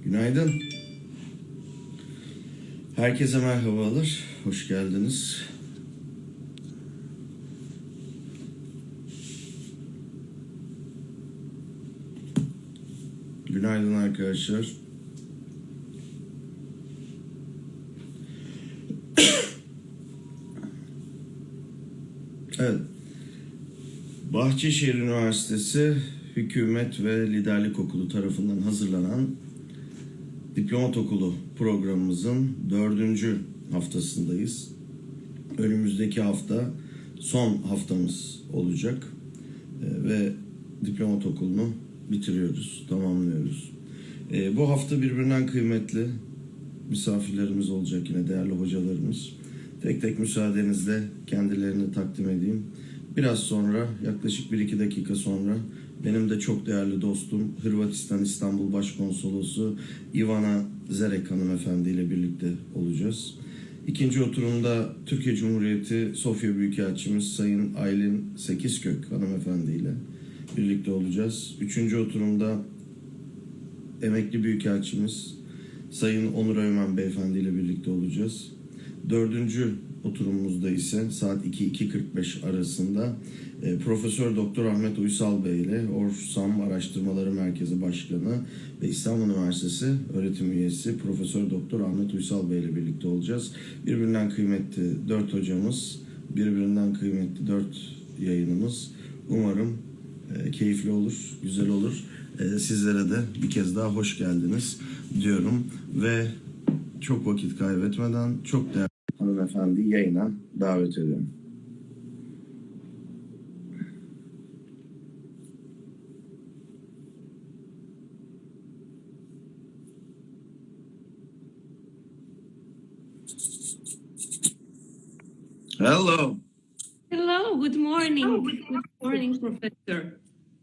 Günaydın. Herkese merhabalar. Hoş geldiniz. Günaydın arkadaşlar. Evet. Bahçeşehir Üniversitesi Hükümet ve Liderlik Okulu tarafından hazırlanan Diplomat Okulu programımızın 4. haftasındayız. Önümüzdeki hafta son haftamız olacak ve Diplomat Okulu'nu bitiriyoruz, tamamlıyoruz. Bu hafta birbirinden kıymetli misafirlerimiz olacak, yine değerli hocalarımız. Tek tek müsaadenizle kendilerini takdim edeyim. Biraz sonra, yaklaşık 1-2 dakika sonra benim de çok değerli dostum Hırvatistan İstanbul Başkonsolosu Ivana Zerec hanımefendi ile birlikte olacağız. İkinci oturumda Türkiye Cumhuriyeti Sofya Büyükelçimiz Sayın Aylin Sekizkök hanımefendi ile birlikte olacağız. Üçüncü oturumda emekli büyükelçimiz Sayın Onur Öymen beyefendi ile birlikte olacağız. Dördüncü oturumumuzda ise saat 2-2.45 arasında Profesör Doktor Ahmet Uysal Bey ile Orsam Araştırmaları Merkezi Başkanı ve İstanbul Üniversitesi öğretim üyesi Profesör Doktor Ahmet Uysal Bey ile birlikte olacağız. Birbirinden kıymetli 4 hocamız, birbirinden kıymetli 4 yayınımız. Umarım keyifli olur, güzel olur. Sizlere de bir kez daha hoş geldiniz diyorum ve çok vakit kaybetmeden çok değerli hanımefendi yayına davet ediyorum. Hello. Hello, good morning. Good morning, Professor.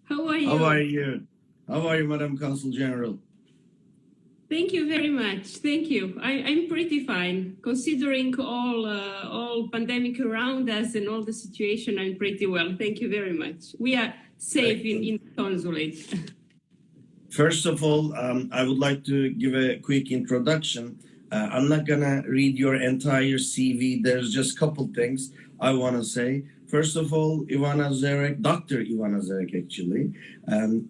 How are you? How are you? How are you, Madam Consul General? Thank you very much. Thank you. I'm pretty fine. Considering all pandemic around us and all the situation, I'm pretty well. Thank you very much. We are safe in the consulate. First of all, I would like to give a quick introduction. I'm not gonna read your entire CV. There's just a couple things I want to say. First of all, Ivana Zerec, Dr. Ivana Zerec actually,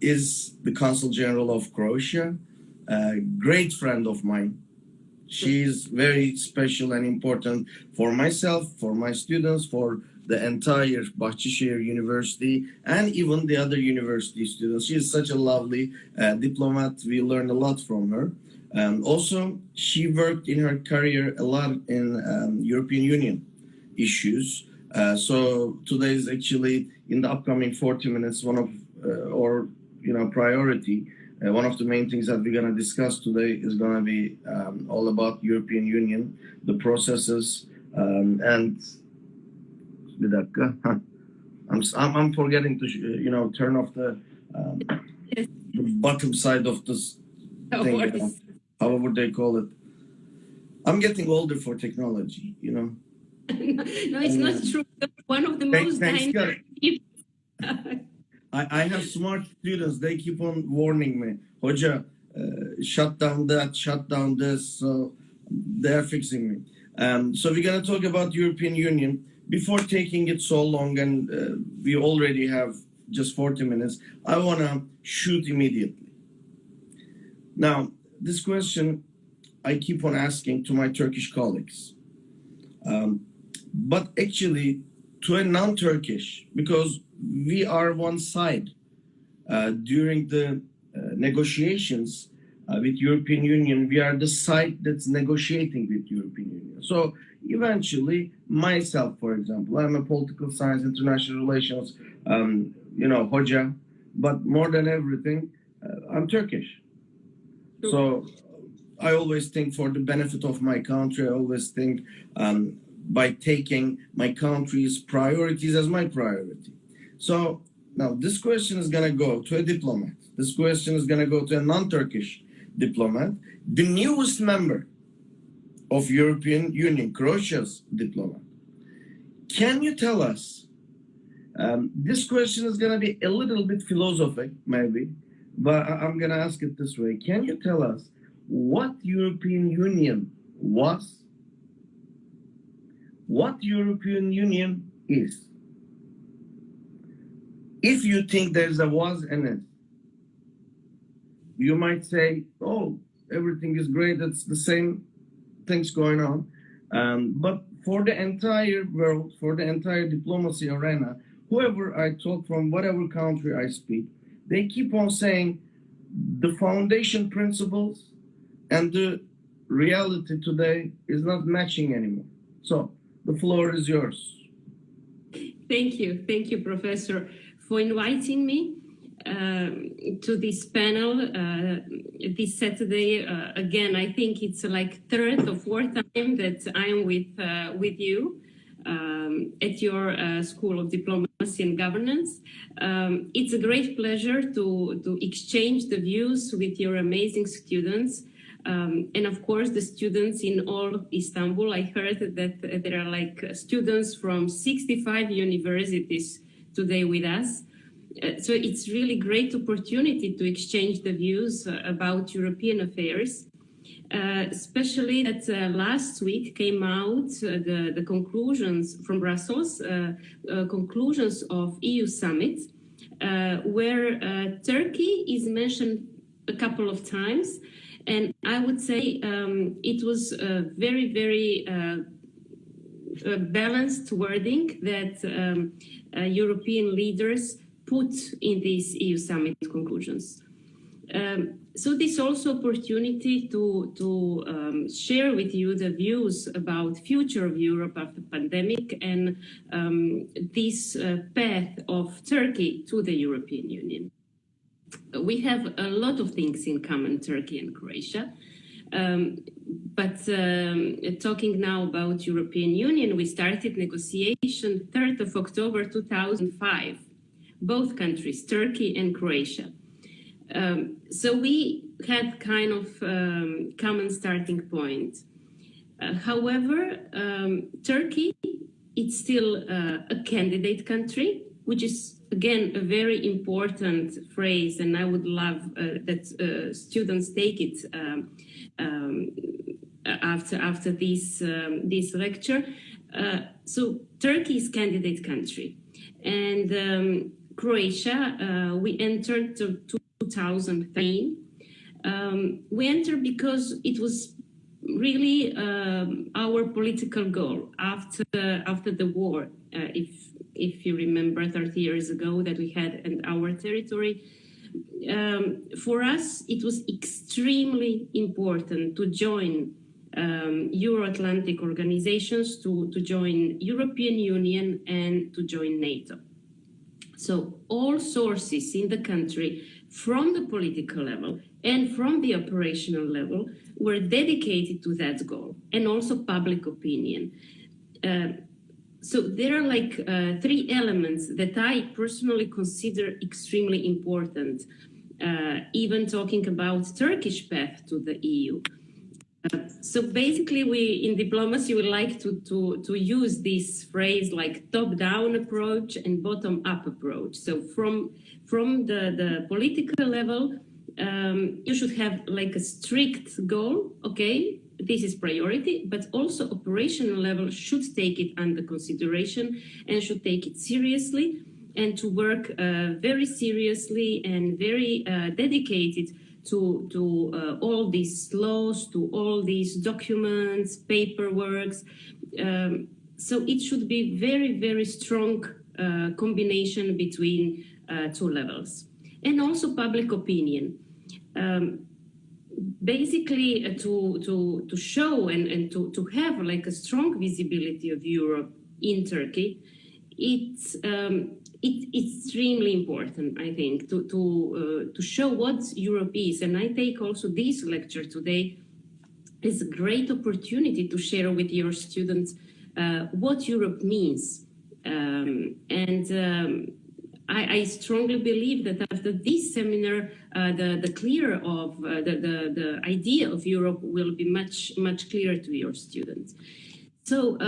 is the Consul General of Croatia, a great friend of mine. She is very special and important for myself, for my students, for the entire Bahçeşehir University, and even the other university students. She is such a lovely diplomat. We learned a lot from her. Also, she worked in her career a lot in European Union issues. So today is actually, in the upcoming 40 minutes, one of priority. One of the main things that we're going to discuss today is going to be all about European Union, the processes, and bir dakika. I'm forgetting to turn off the bottom side of this thing, however they call it. I'm getting older for technology, No, it's not true. One of the most dynamic. I have smart students. They keep on warning me, Hoca, shut down that, shut down this. So they're fixing me. So we're going to talk about European Union. Before taking it so long, and we already have just 40 minutes, I want to shoot immediately. Now, this question I keep on asking to my Turkish colleagues. But actually, to a non-Turkish, because we are one side during the negotiations with European Union. We are the side that's negotiating with European Union. So eventually, myself, for example, I'm a political science, international relations, Hoca, but more than everything, I'm Turkish. So I always think for the benefit of my country, I always think by taking my country's priorities as my priority. So now this question is going to go to a diplomat. This question is going to go to a non-Turkish diplomat, the newest member of European Union, Croatia's diplomat. Can you tell us, this question is going to be a little bit philosophic, maybe, but I'm going to ask it this way. Can you tell us what European Union was, what European Union is. If you think there's a was and is, you might say, oh, everything is great, it's the same things going on. But for the entire world, for the entire diplomacy arena, whoever I talk from, whatever country I speak, they keep on saying the foundation principles and the reality today is not matching anymore. So the floor is yours. Thank you, Professor, for inviting me to this panel this Saturday. Again, I think it's like third or fourth time that I'm with you at your School of Diplomacy and Governance. It's a great pleasure to exchange the views with your amazing students. And of course, the students in all of Istanbul. I heard that there are like students from 65 universities today with us. So it's really great opportunity to exchange the views about European affairs, especially that last week came out the conclusions from Brussels, conclusions of EU summit, where Turkey is mentioned a couple of times. And I would say it was a very, very balanced wording that European leaders put in these EU summit conclusions. So this also opportunity to share with you the views about future of Europe after pandemic and this path of Turkey to the European Union. We have a lot of things in common, Turkey and Croatia. But talking now about European Union, we started negotiation 3rd of October 2005. Both countries, Turkey and Croatia. So we had kind of common starting point. However, Turkey, it's still a candidate country, which is again a very important phrase, and I would love that students take it after this lecture. So Turkey is candidate country, and Croatia, we entered to 2013. We entered because it was really our political goal after the war. If you remember 30 years ago that we had in our territory, for us it was extremely important to join Euro-Atlantic organizations, to join European Union and to join NATO. So all sources in the country, from the political level and from the operational level, were dedicated to that goal, and also public opinion. So there are like three elements that I personally consider extremely important, even talking about Turkish path to the EU. So basically, we in diplomacy we like to use this phrase like top-down approach and bottom-up approach. So from the political level, you should have like a strict goal. Okay, this is priority, but also operational level should take it under consideration and should take it seriously, and to work very seriously and very dedicated to all these laws, to all these documents, paperwork. So it should be very, very strong combination between two levels. And also public opinion. Basically, to show and to have like a strong visibility of Europe in Turkey, it's extremely important, I think, to show what Europe is. And I take also this lecture today as a great opportunity to share with your students what Europe means. I strongly believe that after this seminar, the clearer of the idea of Europe will be much clearer to your students. So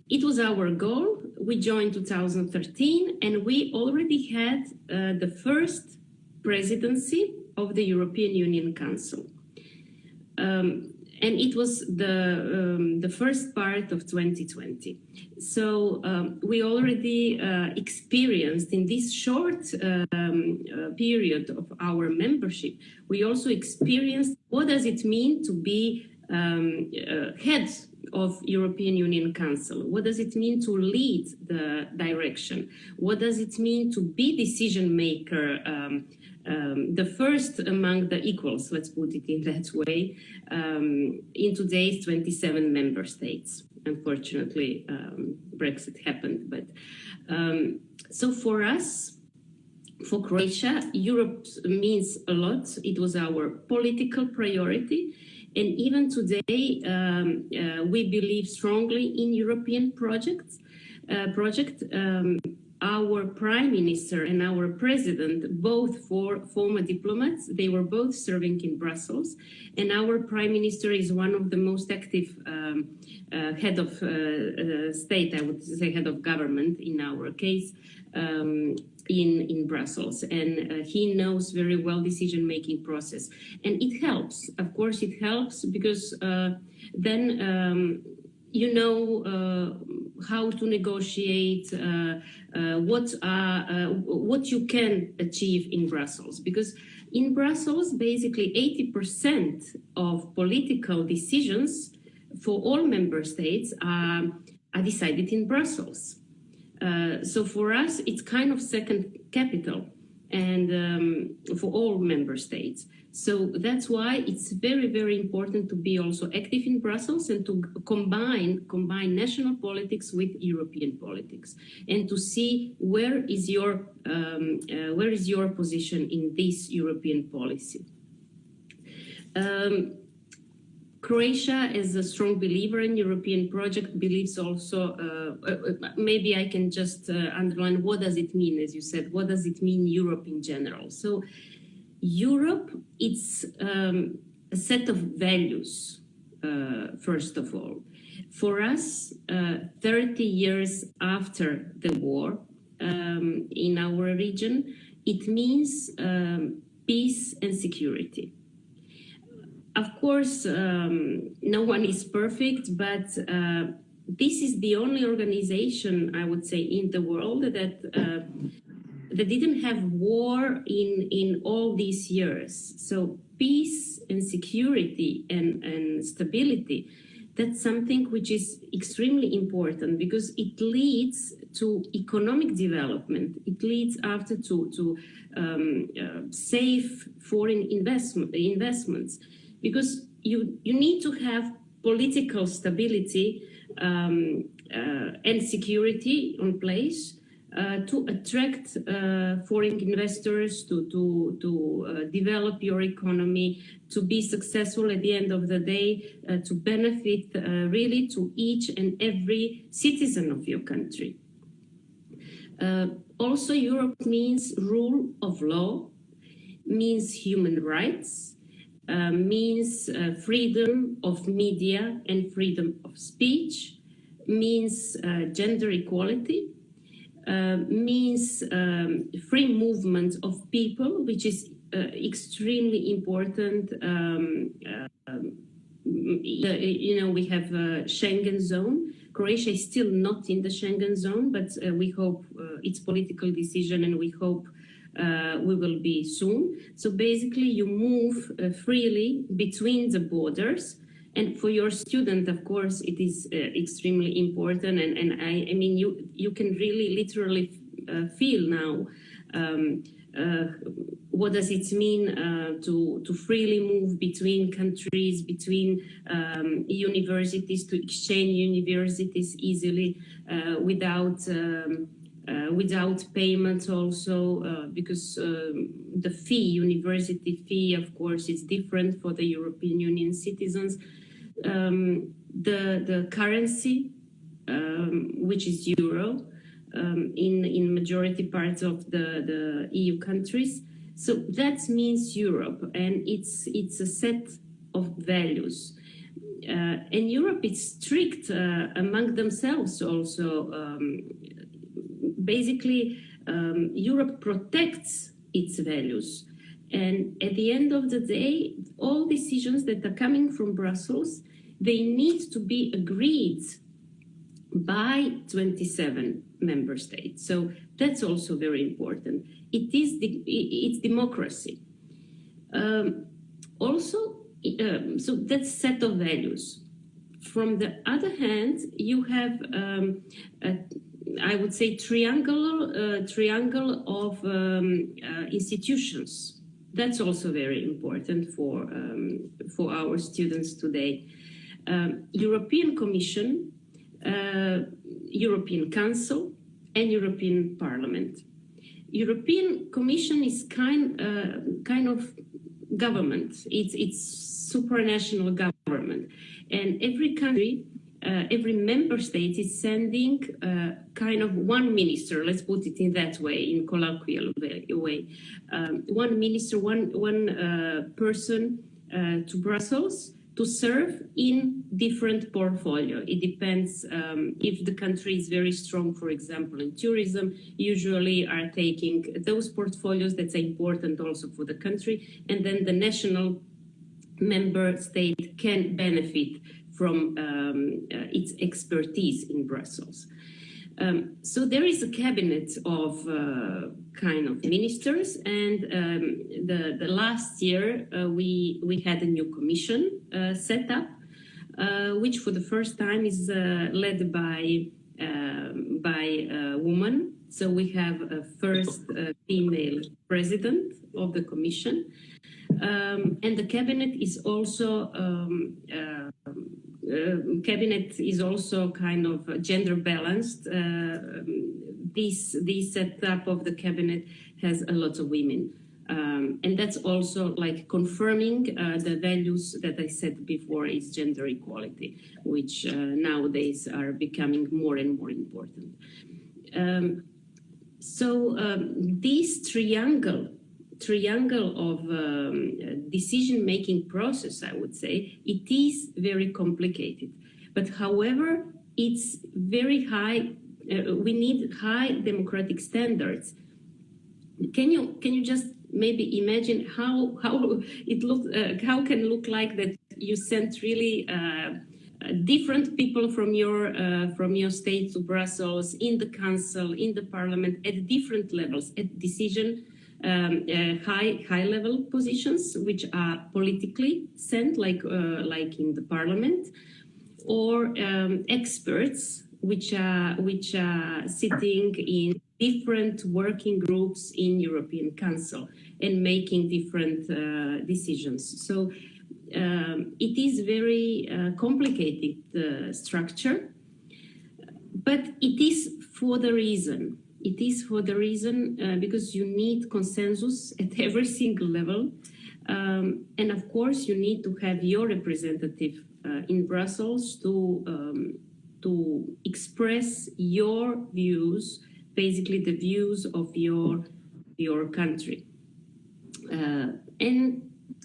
it was our goal. We joined 2013, and we already had the first presidency of the European Union Council. And it was the first part of 2020. So we already experienced in this short period of our membership, we also experienced what does it mean to be head of European Union Council? What does it mean to lead the direction? What does it mean to be decision maker, the first among the equals, let's put it in that way, in today's 27 member states? Unfortunately, Brexit happened. But so for us, for Croatia, Europe means a lot. It was our political priority. And even today, we believe strongly in European project. Our prime minister and our president, both former diplomats, they were both serving in Brussels. And our prime minister is one of the most active head of state, I would say head of government in our case, in Brussels, and he knows very well decision-making process, and it helps. Of course, it helps because then you know how to negotiate, what you can achieve in Brussels. Because in Brussels, basically 80% of political decisions for all member states are decided in Brussels. So for us, it's kind of second capital, and for all member states. So that's why it's very, very important to be also active in Brussels and to combine national politics with European politics, and to see where is your position in this European policy. Croatia, as a strong believer in European project, believes also, maybe I can just underline, what does it mean, as you said, what does it mean Europe in general? So Europe, it's a set of values, first of all. For us, 30 years after the war in our region, it means peace and security. Of course, no one is perfect, but this is the only organization, I would say, in the world that didn't have war in all these years. So peace and security and stability, that's something which is extremely important, because it leads to economic development. It leads after to safe foreign investments. Because you need to have political stability and security on place to attract foreign investors, to develop your economy, to be successful at the end of the day, to benefit really to each and every citizen of your country. Also, Europe means rule of law, means human rights, means freedom of media and freedom of speech, means gender equality, means free movement of people, which is extremely important. You know, we have a Schengen zone. Croatia is still not in the Schengen zone, but we hope it's political decision, and we hope we will be soon. So basically you move freely between the borders, and for your student, of course, it is extremely important. And I mean, you can really literally feel now what does it mean to freely move between countries, between universities, to exchange universities easily without payment also, because the university fee, of course, is different for the European Union citizens. The currency, which is euro, in majority parts of the EU countries. So that means Europe, and it's a set of values. And Europe is strict among themselves also. Basically, Europe protects its values. And at the end of the day, all decisions that are coming from Brussels, they need to be agreed by 27 member states. So that's also very important. It's democracy. So that's set of values. From the other hand, you have, I would say, triangle of institutions. That's also very important for our students today. European Commission, European Council, and European Parliament. European Commission is kind of government. It's supranational government, and every country, every member state is sending kind of one minister. Let's put it in that way, in colloquial way. One minister, one person to Brussels to serve in different portfolio. It depends if the country is very strong, for example, in tourism, usually are taking those portfolios that's important also for the country, and then the national member state can benefit from its expertise in Brussels. So there is a cabinet of kind of ministers, and the last year we had a new commission set up, which for the first time is led by a woman. So we have a first female president of the commission, and the cabinet is also kind of gender balanced. This setup of the cabinet has a lot of women, and that's also like confirming the values that I said before is gender equality, which nowadays are becoming more and more important. This triangle of decision-making process, I would say, it is very complicated. But however, it's very high. We need high democratic standards. Can you just maybe imagine how it looks? How can look like that you sent really different people from your state to Brussels, in the council, in the parliament, at different levels, at decision. High level positions, which are politically sent, like in the parliament, or experts, which are sitting in different working groups in European Council and making different decisions. So it is very complicated structure, but it is for the reason. It is for the reason because you need consensus at every single level. And of course, you need to have your representative in Brussels to express your views, basically the views of your country. And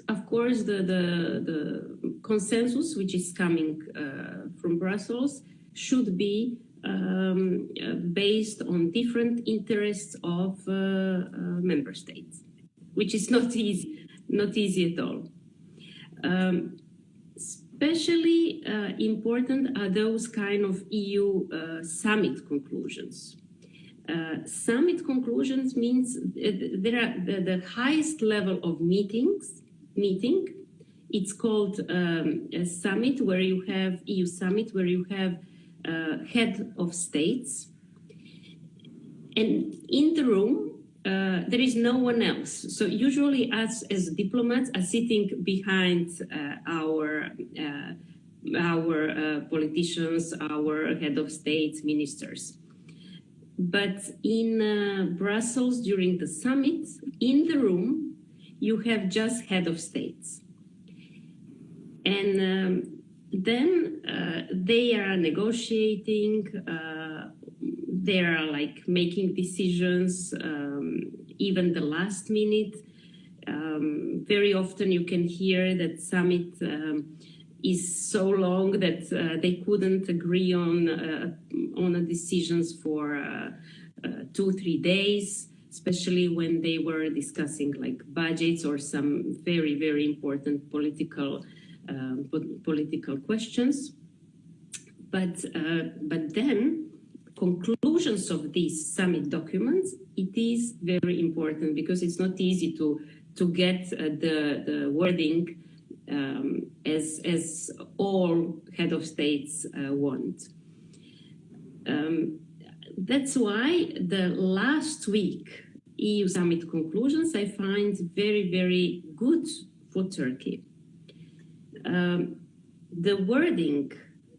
of course, the consensus which is coming from Brussels should be based on different interests of member states, which is not easy at all. Especially important are those kind of EU summit conclusions. Summit conclusions means there are the highest level of meeting. It's called a summit where you have EU summit, where you have head of states, and in the room there is no one else. So usually us as diplomats are sitting behind our politicians, our head of states, ministers. But in Brussels during the summit, in the room you have just head of states, and then they are negotiating, they are like making decisions, even the last minute. Very often you can hear that summit is so long that they couldn't agree on the decisions for 2-3 days. especially when they were discussing like budgets or some very, very important political questions. But then conclusions of these summit documents, it is very important because it's not easy to get the wording as all head of states want. That's why the last week EU summit conclusions I find very, very good for Turkey. The wording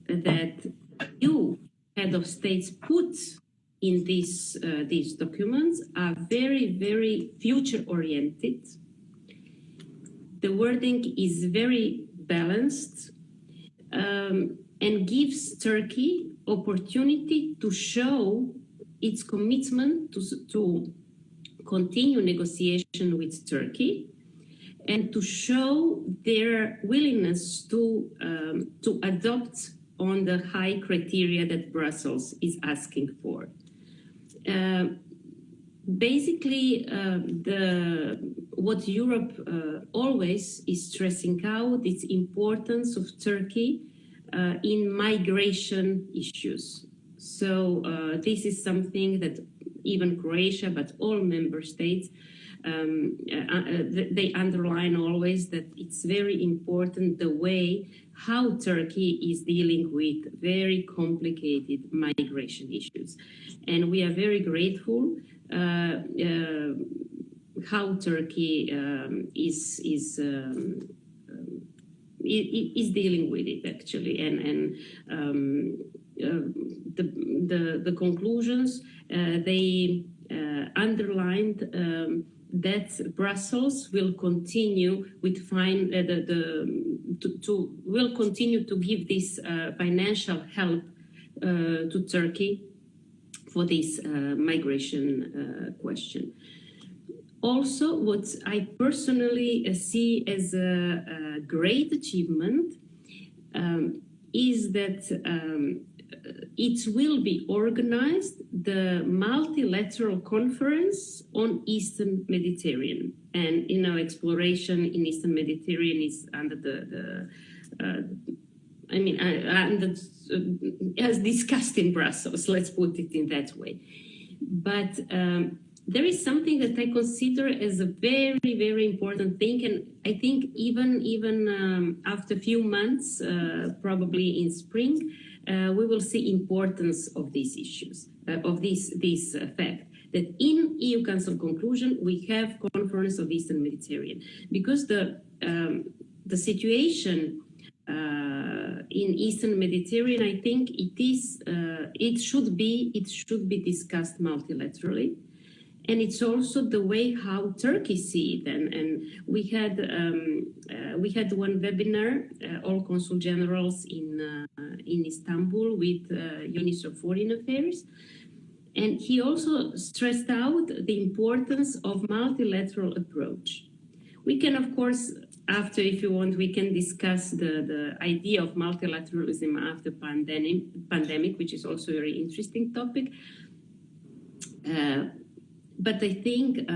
that EU head of states put in these documents are very, very future-oriented. The wording is very balanced and gives Turkey opportunity to show its commitment to continue negotiation with Turkey and to show their willingness to adopt on the high criteria that Brussels is asking for. Basically, what Europe always is stressing out is the importance of Turkey in migration issues. So this is something that even Croatia, but all member states, they underline always that it's very important the way how Turkey is dealing with very complicated migration issues. And we are very grateful how Turkey is dealing with it actually, and the conclusions they underlined that Brussels will continue with will continue to give this financial help to Turkey for this migration question. Also, what I personally see as a great achievement is that it will be organized the multilateral conference on Eastern Mediterranean, and exploration in Eastern Mediterranean is under as discussed in Brussels. Let's put it in that way. But there is something that I consider as a very, very important thing, and I think even after a few months, probably in spring, we will see importance of these issues, of this fact that in EU Council conclusion we have Conference of Eastern Mediterranean, because the situation in Eastern Mediterranean, I think it should be discussed multilaterally. And it's also the way how Turkey sees it. And we had one webinar, all consul generals in Istanbul with Minister of Foreign Affairs. And he also stressed out the importance of multilateral approach. We can, of course, after, if you want, we can discuss the idea of multilateralism after pandemic, which is also a very interesting topic. But I think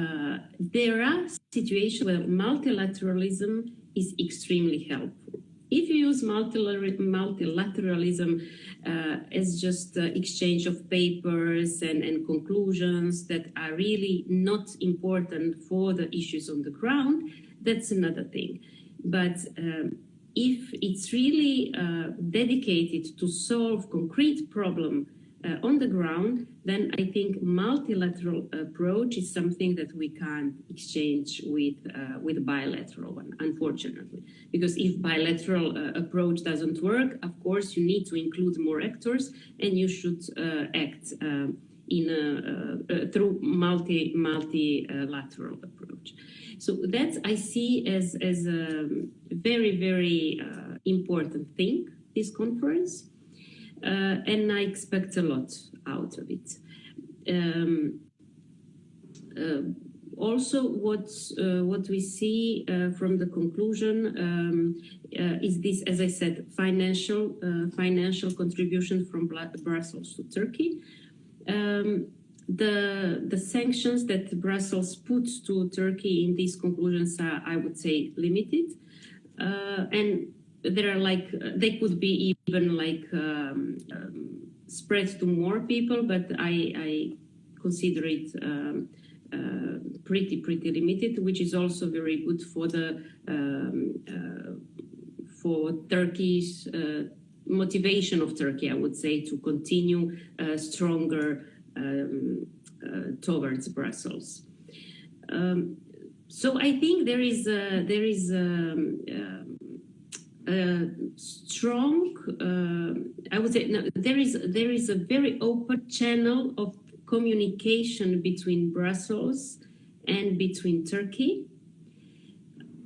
there are situations where multilateralism is extremely helpful. If you use multilateralism as just exchange of papers and conclusions that are really not important for the issues on the ground, that's another thing. But if it's really dedicated to solve concrete problem on the ground, then I think multilateral approach is something that we can't exchange with bilateral one, unfortunately. Because if bilateral approach doesn't work, of course you need to include more actors, and you should act through multilateral approach. So that I see as a very, very important thing, this conference. And I expect a lot out of it. Also, what we see from the conclusion is this, as I said, financial contribution from Brussels to Turkey. the sanctions that Brussels put to Turkey in these conclusions are, I would say, limited, and there are they could be even spread to more people, but I consider it pretty limited, which is also very good for the for Turkey's motivation of Turkey, I would say, to continue stronger towards Brussels. So I think there is a strong, I would say, no, there is a very open channel of communication between Brussels and between Turkey.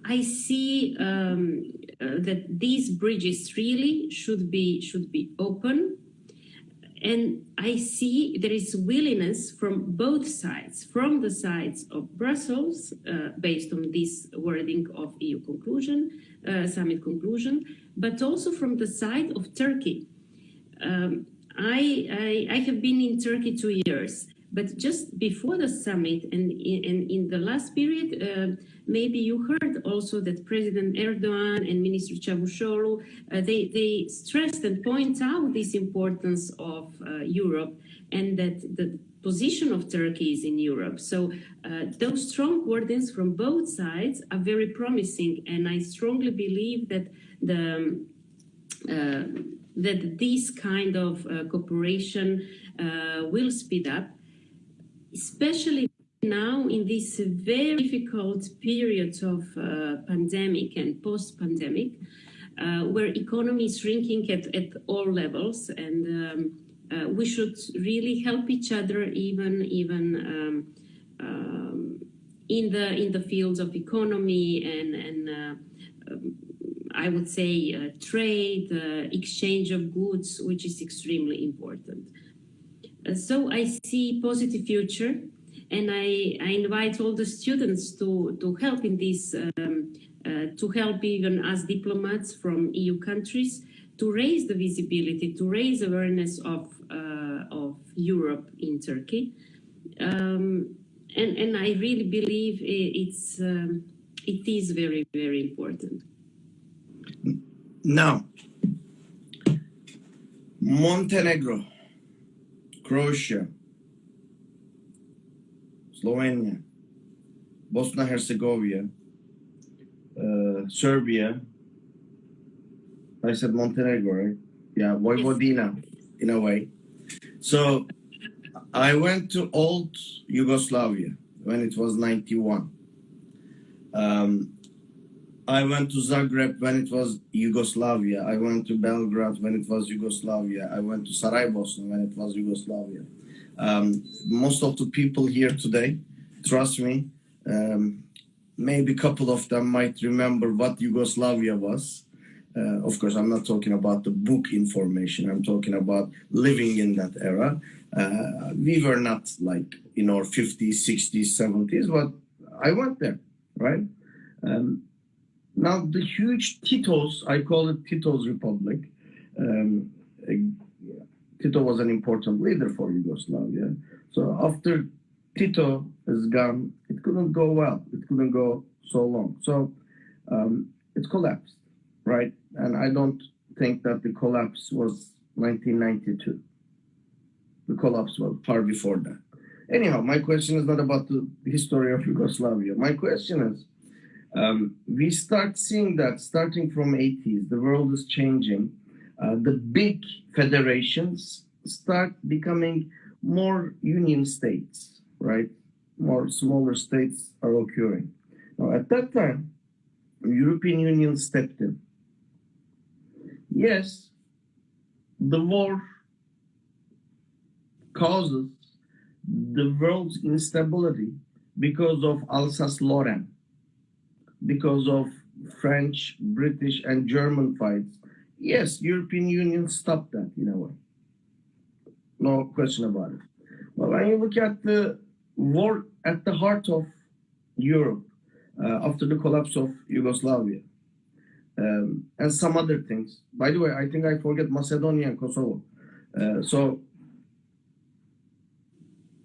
I see that these bridges really should be open, and I see there is willingness from both sides, from the sides of Brussels, based on this wording of EU conclusion, summit conclusion, but also from the side of Turkey. I have been in Turkey 2 years, but just before the summit and in the last period, maybe you heard also that President Erdogan and Minister Çavuşoğlu, they stressed and point out this importance of Europe, and that the position of Turkey is in Europe. So those strong wordings from both sides are very promising, and I strongly believe that that this kind of cooperation will speed up, especially now in this very difficult period of pandemic and post-pandemic, where economy is shrinking at all levels, and we should really help each other, even in the fields of economy and I would say trade, exchange of goods, which is extremely important. So I see positive future, and I invite all the students to help in this, to help even as diplomats from EU countries to raise the visibility, to raise awareness of Europe in Turkey, and I really believe it is very, very important. Now, Montenegro, Croatia, Slovenia, Bosnia-Herzegovina, Serbia. I said Montenegro, right? Yeah, Vojvodina, yes, in a way. So I went to old Yugoslavia when it was 91. I went to Zagreb when it was Yugoslavia. I went to Belgrade when it was Yugoslavia. I went to Sarajevo when it was Yugoslavia. Most of the people here today, trust me, maybe a couple of them might remember what Yugoslavia was. Of course, I'm not talking about the book information. I'm talking about living in that era. We were not like in our 50s, 60s, 70s, but I went there, right? Now, the huge Tito's, I call it Tito's Republic. Tito was an important leader for Yugoslavia. So after Tito is gone, it couldn't go well. It couldn't go so long. So it collapsed, right? And I don't think that the collapse was 1992. The collapse was far before that. Anyhow, my question is not about the history of Yugoslavia. My question is, we start seeing that starting from 80s, the world is changing. The big federations start becoming more union states, right? More smaller states are occurring. Now, at that time, the European Union stepped in. Yes, the war causes the world's instability because of Alsace-Lorraine, because of French, British, and German fights. Yes, European Union stopped that in a way. No question about it. But when you look at the war at the heart of Europe after the collapse of Yugoslavia, and some other things. By the way, I think I forget Macedonia and Kosovo. So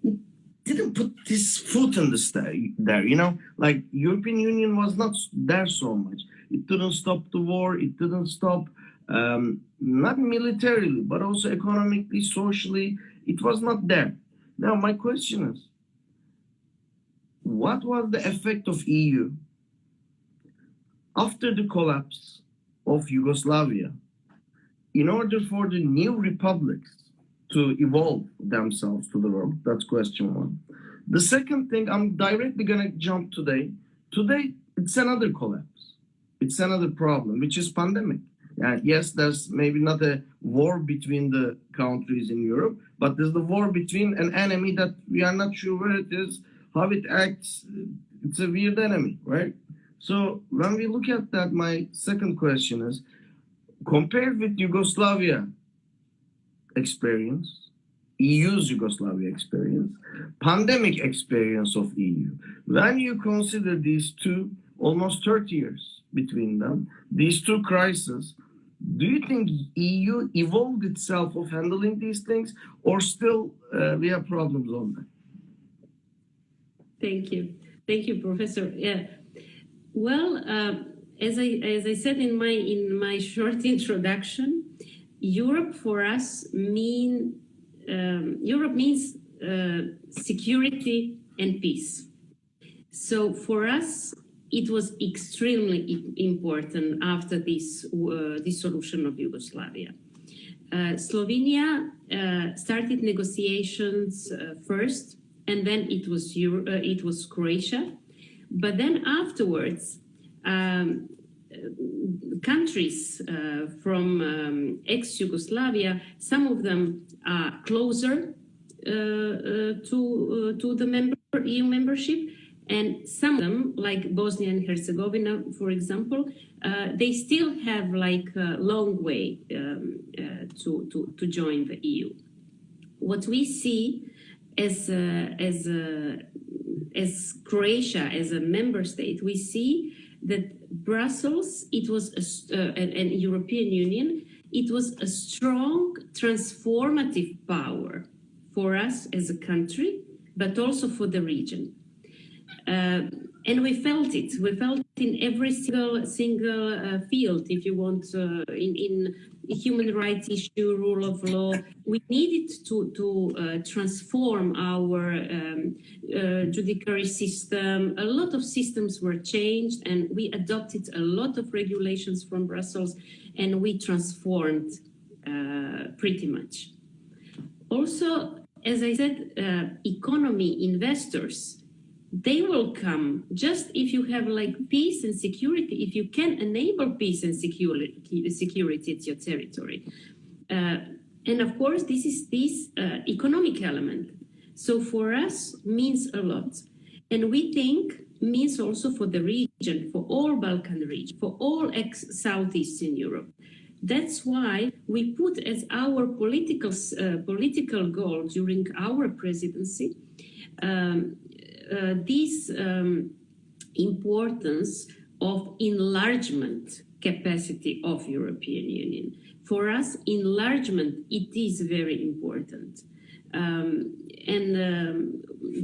it didn't put this foot in the there, you know, like European Union was not there so much. It didn't stop the war. It didn't stop, not militarily, but also economically, socially. It was not there. Now, my question is, what was the effect of EU after the collapse of Yugoslavia in order for the new republics to evolve themselves to the world? That's question one. The second thing, I'm directly going to jump today. Today, it's another collapse. It's another problem, which is pandemic. Yes, there's maybe not a war between the countries in Europe, but there's the war between an enemy that we are not sure where it is, how it acts. It's a weird enemy, right? So when we look at that, my second question is, compared with Yugoslavia experience, EU's Yugoslavia experience, pandemic experience of EU, when you consider these two, almost 30 years between them, these two crises, do you think EU evolved itself of handling these things, or still we have problems on that? Thank you, Professor. Yeah. Well, as I said in my short introduction, Europe for us means security and peace. So for us, it was extremely important after this dissolution of Yugoslavia. Slovenia started negotiations first, and then it was Croatia. But then afterwards, countries from ex-Yugoslavia, some of them are closer to the EU membership, and some of them, like Bosnia and Herzegovina, for example, they still have like a long way to join the EU. What we see as Croatia, as a member state, we see that Brussels, it was and European Union, it was a strong transformative power for us as a country, but also for the region. And we felt it. We felt it in every single field, if you want, in human rights issue, rule of law. We needed to transform our judiciary system. A lot of systems were changed, and we adopted a lot of regulations from Brussels, and we transformed pretty much. Also, as I said, economy, investors, they will come just if you have like peace and security, if you can enable peace and security at your territory. And of course, this is this economic element. So for us means a lot. And we think means also for the region, for all Balkan region, for all ex-Southeastern Europe. That's why we put as our political goal during our presidency this importance of enlargement capacity of European Union. For us, enlargement, it is very important.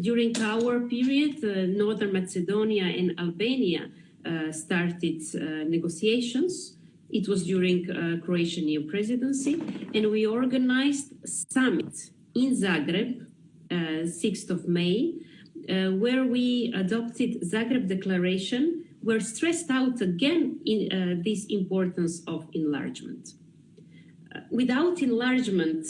During our period, Northern Macedonia and Albania started negotiations. It was during Croatian EU presidency, and we organized a summit in Zagreb, 6th of May, where we adopted Zagreb Declaration, where stressed out again in this importance of enlargement. Without enlargement,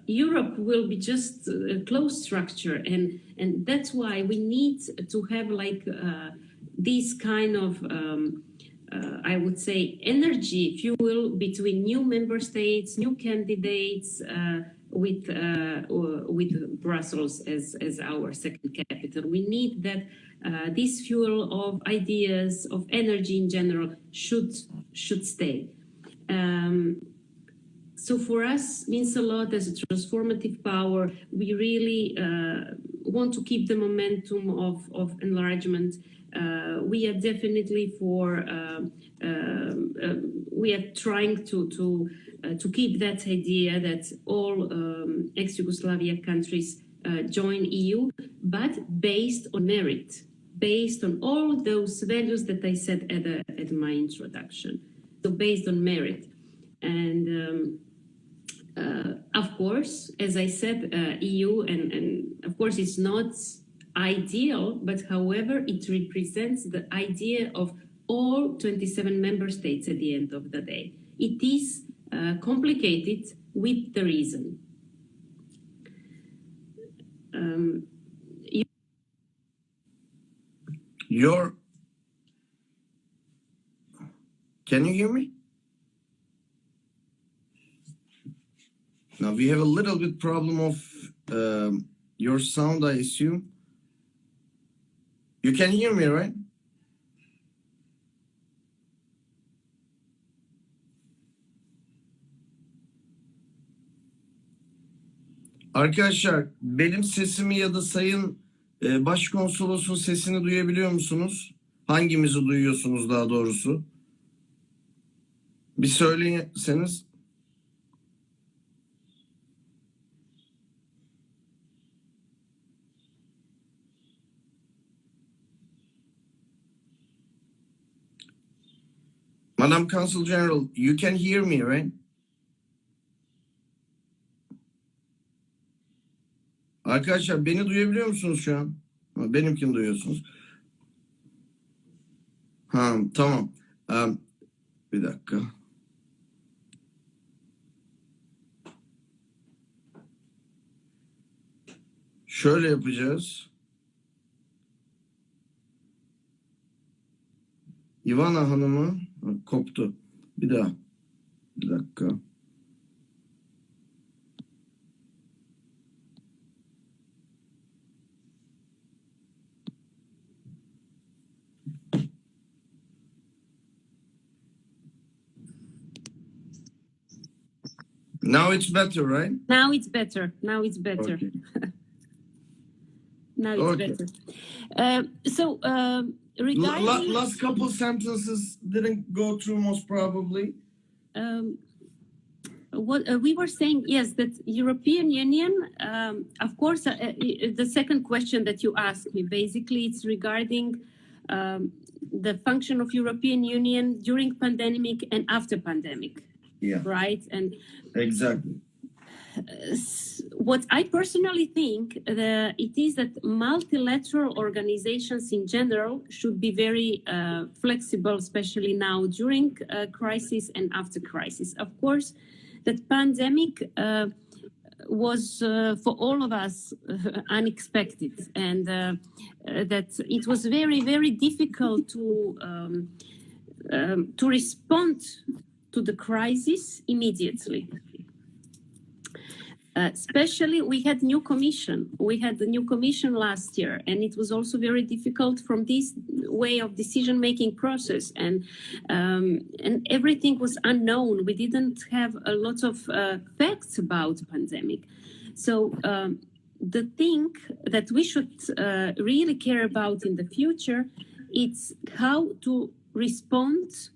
Europe will be just a closed structure, and that's why we need to have like this kind of, I would say, energy fuel between new member states, new candidates, with Brussels as our second capital. We need that this fuel of ideas, of energy in general should stay. So for us means a lot as a transformative power. We really want to keep the momentum of enlargement. We are definitely for, we are trying to keep that idea that all ex-Yugoslavia countries join EU, but based on merit, based on all those values that I said at my introduction. So based on merit. And of course, as I said, EU, and of course it's not ideal, but however, it represents the idea of all 27 member states at the end of the day. It is complicated with the reason. Can you hear me? Now we have a little bit problem of your sound, I assume. You can hear me, right? Arkadaşlar, benim sesimi ya da Sayın Başkonsolosun sesini duyabiliyor musunuz? Hangimizi duyuyorsunuz daha doğrusu? Bir söyleseniz. Madam Consul General, you can hear me, right? Arkadaşlar beni duyabiliyor musunuz şu an? Benimkini duyuyorsunuz. Ha, tamam. Bir dakika. Şöyle yapacağız. Ivana Hanım'ı koptu. Bir daha. Bir dakika. Now it's better, right? Now it's better. Now it's better. Okay. Now it's Okay. better. Regarding last couple sentences didn't go through most probably. What we were saying, yes, that European Union, of course, the second question that you asked me, basically it's regarding the function of European Union during pandemic and after pandemic. Yeah. Right? And exactly. What I personally think it is that multilateral organizations in general should be very flexible, especially now during crisis and after crisis. Of course, that pandemic was for all of us unexpected, and that it was very, very difficult to respond to the crisis immediately. Especially, we had new commission. We had the new commission last year, and it was also very difficult from this way of decision-making process, and everything was unknown. We didn't have a lot of facts about the pandemic. So the thing that we should really care about in the future, it's how to respond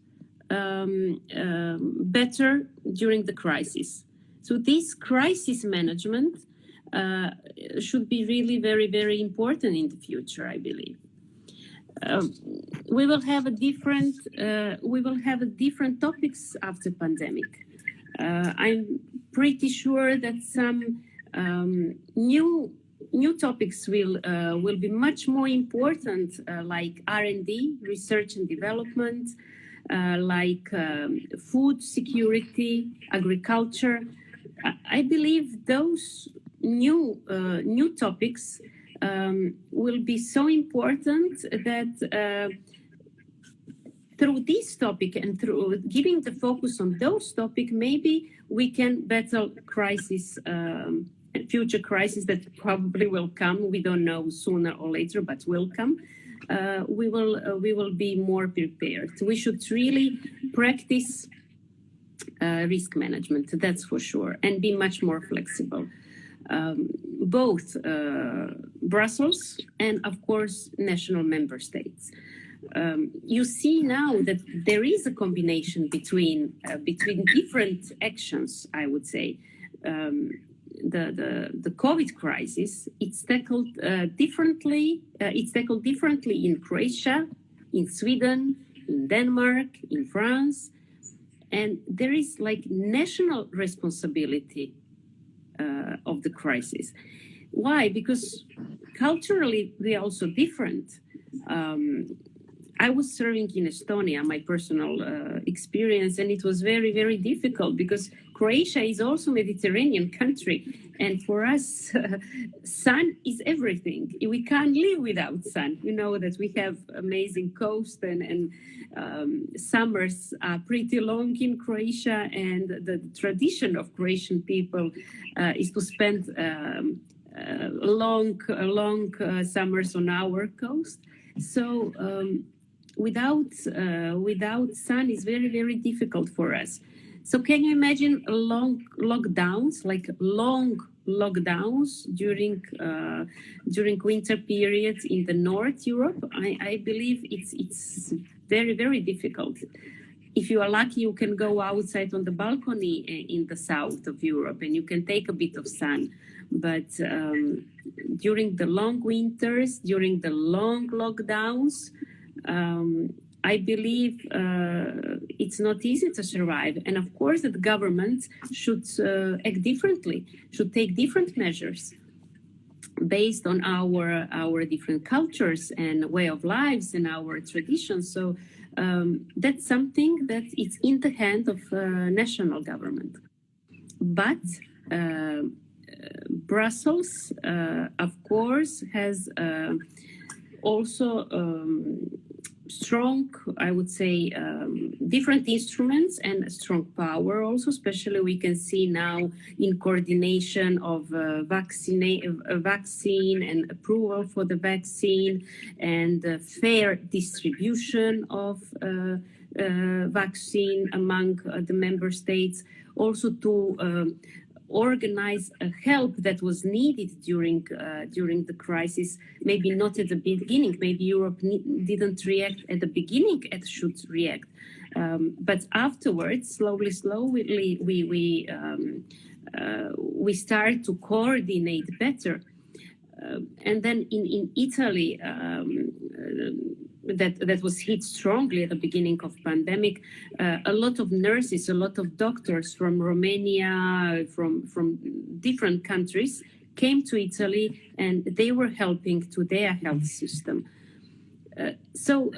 better during the crisis. So this crisis management should be really very, very important in the future, I believe. We will have a different topics after pandemic. I'm pretty sure that some new topics will be much more important, like R&D, research and development, like food security, agriculture. I believe those new topics will be so important that through this topic and through giving the focus on those topics, maybe we can battle crisis, future crisis that probably will come. We don't know sooner or later, but will come. We will be more prepared. We should really practice risk management, that's for sure, and be much more flexible. Both Brussels and, of course, national member states. You see now that there is a combination between different actions, I would say. the COVID crisis, it's tackled differently. It's tackled differently in Croatia, in Sweden, in Denmark, in France, and there is like national responsibility of the crisis. Why? Because culturally we are also different. I was serving in Estonia, my personal experience, and it was very, very difficult because Croatia is also a Mediterranean country. And for us, sun is everything. We can't live without sun. You know that we have amazing coast and summers are pretty long in Croatia. And the tradition of Croatian people is to spend long summers on our coast. So without sun is very, very difficult for us. So can you imagine long lockdowns, like long lockdowns during winter periods in the North Europe? I believe it's very, very difficult. If you are lucky, you can go outside on the balcony in the south of Europe and you can take a bit of sun. But during the long winters, during the long lockdowns, I believe it's not easy to survive. And of course, the government should act differently, should take different measures based on our different cultures and way of lives and our traditions. So that's something that it's in the hand of national government. But Brussels, of course, has also strong, I would say, different instruments and strong power also, especially we can see now in coordination of vaccine and approval for the vaccine and fair distribution of vaccine among the member states, also to organize help that was needed during the crisis. Maybe not at the beginning. Maybe Europe didn't react at the beginning as should react, but afterwards, slowly, we start to coordinate better. And then in Italy, that was hit strongly at the beginning of pandemic. A lot of nurses, a lot of doctors from Romania, from different countries came to Italy and they were helping to their health system. So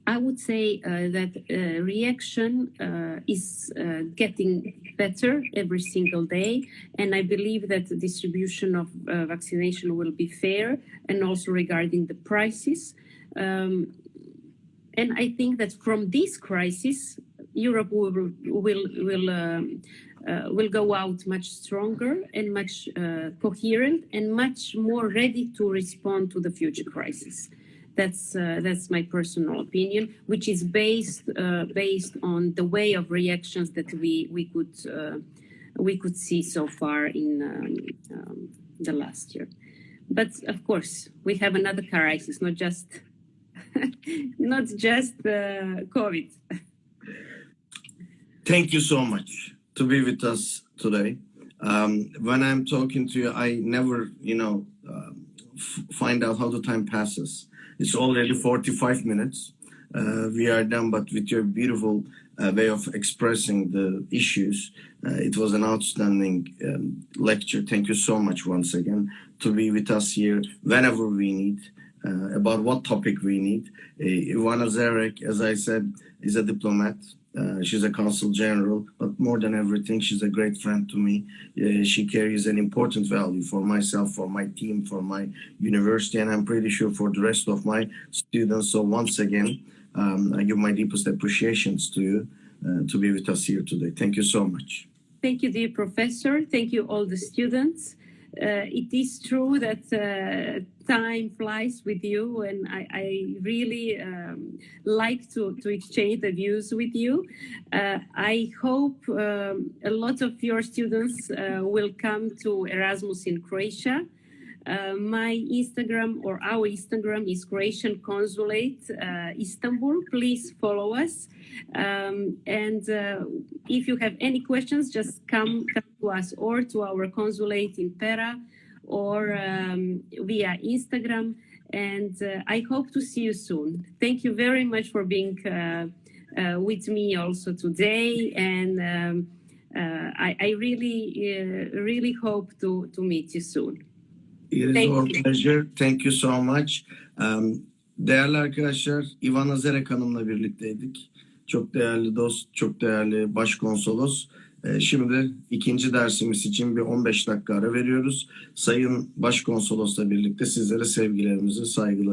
I would say that reaction is getting better every single day. And I believe that the distribution of vaccination will be fair, and also regarding the prices. And I think that from this crisis, Europe will go out much stronger and much coherent and much more ready to respond to the future crisis. That's my personal opinion, which is based on the way of reactions that we could see so far in the last year. But of course, we have another crisis, not just COVID. Thank you so much to be with us today. When I'm talking to you, I never, find out how the time passes. It's already 45 minutes. We are done, but with your beautiful way of expressing the issues, it was an outstanding lecture. Thank you so much once again to be with us here whenever we need, about what topic we need. Ivana Zerec, as I said, is a diplomat. She's a consul general, but more than everything, she's a great friend to me. She carries an important value for myself, for my team, for my university, and I'm pretty sure for the rest of my students. So once again, I give my deepest appreciations to you to be with us here today. Thank you so much. Thank you, dear professor. Thank you, all the students. It is true that time flies with you, and I really like to exchange the views with you. I hope a lot of your students will come to Erasmus in Croatia. My Instagram or our Instagram is Croatian Consulate Istanbul. Please follow us. And if you have any questions, just come to us or to our consulate in Pera or via Instagram. And I hope to see you soon. Thank you very much for being with me also today. And I really hope to meet you soon. It is our pleasure. Thank you so much. Değerli arkadaşlar, Ivana Zerec Hanım'la birlikteydik. Çok değerli dost, çok değerli başkonsolos. Şimdi ikinci dersimiz için bir 15 dakika ara veriyoruz. Sayın Başkonsolos'la birlikte sizlere sevgilerimizi, saygılarımızı